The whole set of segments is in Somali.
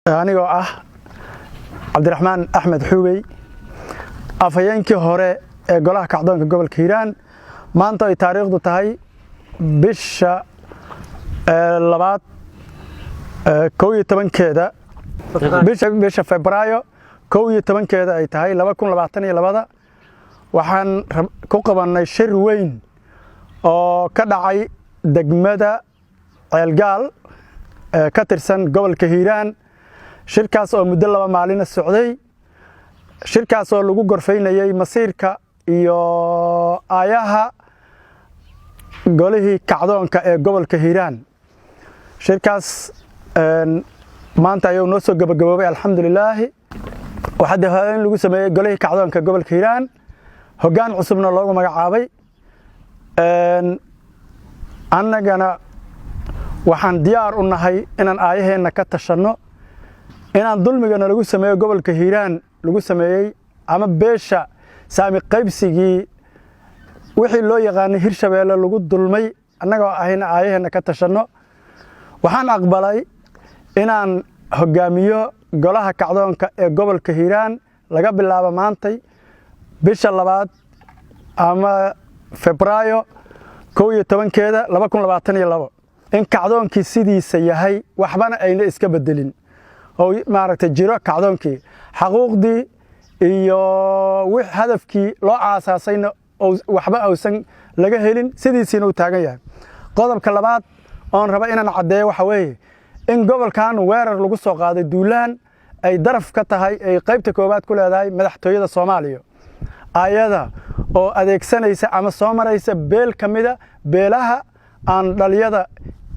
anigoo ah Cabdiraxmaan Axmed Xuubey afhayeenkii hore ee golaha kacdoonka gobolka Hiiraan maanta ay taariikhdu tahay bisha labaad 11keeda bisha Febraayo 11keeda ay tahay 2022 waxaan ku qabanay shir weyn oo ka dhacay degmada Ceelgaal ka tirsan gobolka Hiiraan shirkaas oo muddo 2 maalin socday shirkaas oo lagu gorfaynayay masiirka iyo aayaha golihii kacdoonka ee gobolka Hiiraan shirkaas maanta ayuu noo soo gabagaboobay alxamdulillaah waxa dahaayn lagu sameeyay golihii kacdoonka gobolka Hiiraan hoggaan cusubna loogu magacaabay annagana waxaan diyaar u nahay inaan aayaheena ka tashano inaan dulmigana lagu sameeyo gobolka Hiiraan lagu sameeyay ama beesha saami qaybsigii wixii loo yaqaan Hirshabeelle lagu dulmay annagoo ahayna aayaheena ka tashano waxaan aqbalay inaan hogaamiyo golaha kacdoonka ee gobolka Hiiraan laga bilaabo maantay bisha labaad ama Febraayo 11keeda 2022 in kacdoonkii sidiisa yahay waxbana ayna iska bedelin oo maaragtay jiro kacdoonkii xaquuqdii iyo wix hadafkii loo aasaasayna oo waxba aysan laga helin sidiisina uu taagan yahay qodobka labaad oon raba inaan cadeeyo waxa weeye in gobolkan weerar lagu soo qaaday duulaan ay daraf ka tahay ay qaybta koobaad ku leedahay madaxtooyada Soomaaliya ayada oo adeegsanaysa ama soo maraysa beel kamida beelaha aan dhaliyada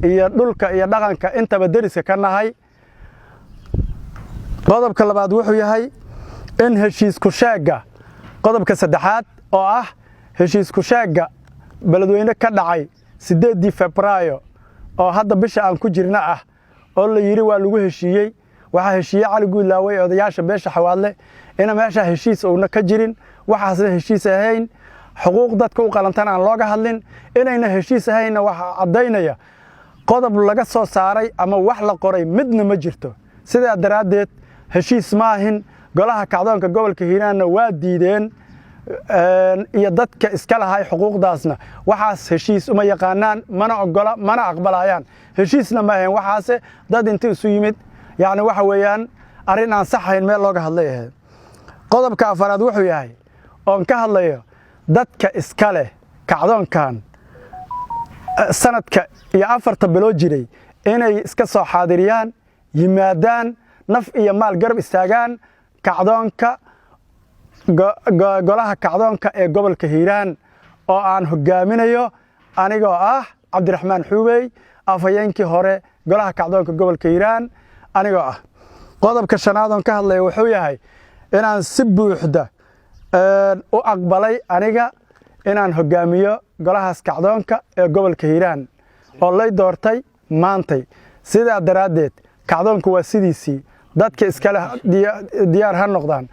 iyo dhulka iyo dhaqanka intaba dariska ka nahay qodobka labaad wuxuu yahay in heshiis ku sheega qodobka saddexaad oo ah heshiis ku sheega beledweyne ka dhacay 8 Febraayo oo hadda bisha aan ku jirna ah oo la yiri waa lagu heshiiyay waxa heshiiyay Cali Guudlaaway odayaasha beesha Xawaadle ina meesha heshiis oo ka jirin waxaas heshiis ahayn xuquuq dadka u qalantan aan looga hadlin inayna heshiis ahayn waxa cadeynaya qodob laga soo saaray ama wax la qoray midna ma jirto sida daraadeed heshiis maahin golaha kacdoonka gobolka Hiiraan waa diideen iyo dadka iska lahay xuquuqdaasna waxaas heshiis uma yaqaanaan mana ogola mana aqbalayaan heshiisna ma ahayn waxaas dad intii isu yimid yaani waxa weeyaan arin aan saxayn meel looga hadlay qodobka afaraad wuxuu yahay oo ka hadlayo dadka iska leh kacdoonkan sanadka iyo 4 bilood jiray inay iska soo xaadiriyaan yimaadaan naf iyo maal garab istaagaan kacdoonka golaha kacdoonka ee gobolka Hiiraan oo aan hogaaminayo anigoo ah Cabdiraxmaan Xuubey afhayeenkii hore golaha kacdoonka gobolka Hiiraan anigoo ah qodobka shanaad oo ka hadlayo wuxuu yahay inaan si buuxda u aqbalay aniga inaan hogaamiyo golahaas kacdoonka ee gobolka Hiiraan oo lay doortay maantay sida daraadeed kacdoonku waa sidiisii dadka iska leh diyaar ha noqdaan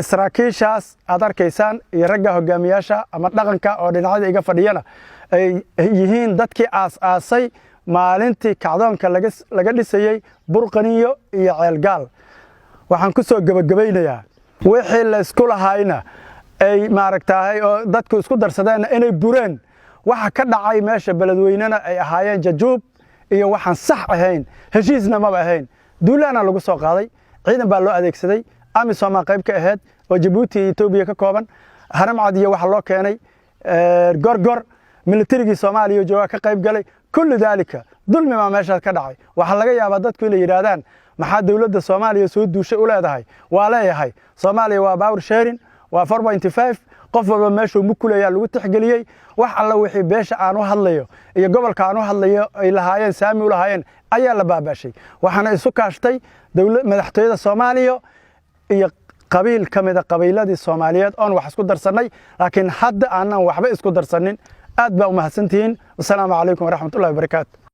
saraakiishaas aad arkaysaan iyo ragga hogaamiyaasha ama dhaqanka oo dhinacyada iga fadhiyana ay yihiin dadkii aas-aasay maalintii kacdoonka laga dhisayay Burqaniyo iyo Ceelgaal waxaan ku soo gabagabaynayaa wixii la isku lahayna ay maaragtay oo dadku isku darsadeen inay bureen waxa ka dhacay meesha beledweynena ay ahaayeen jajuub iyo waxaan sax ahayn heshiisna ma ahayn duulaana lagu soo qaaday ciidan baa loo adeegsaday amisom qayb ka ahayd oo Djibouti iyo Ethiopia ka kooban haramcad iyo waxa loo keenay gorgor militariga Soomaaliya jooga ka qayb galay kullu dalika dulmi ma meesha ka dhacay waxa laga yaabaa dadku inay yiraahdaan maxaa dawladda Soomaaliya soo duushay u leedahay waa leeyahay Soomaaliya waa power sharing waa 4.5 qof walba meesha uu kuleeyahay lagu tixgeliyay wax alla wixii beesha aan u hadlayo iyo gobolka aan u hadlayo ay lahaayeen saami u lahaayeen ayaa la baabashay waxaana isu kaashtay dawladda madaxtooyada Soomaaliya iyo qabiil kamida qabiiladii Soomaaliyeed oo wax isku darsanay laakiin hadda aanan waxba isku darsanin aad baa u mahadsantihiin wassalaamu calaykum waraxmatullaahi wabarakaatuh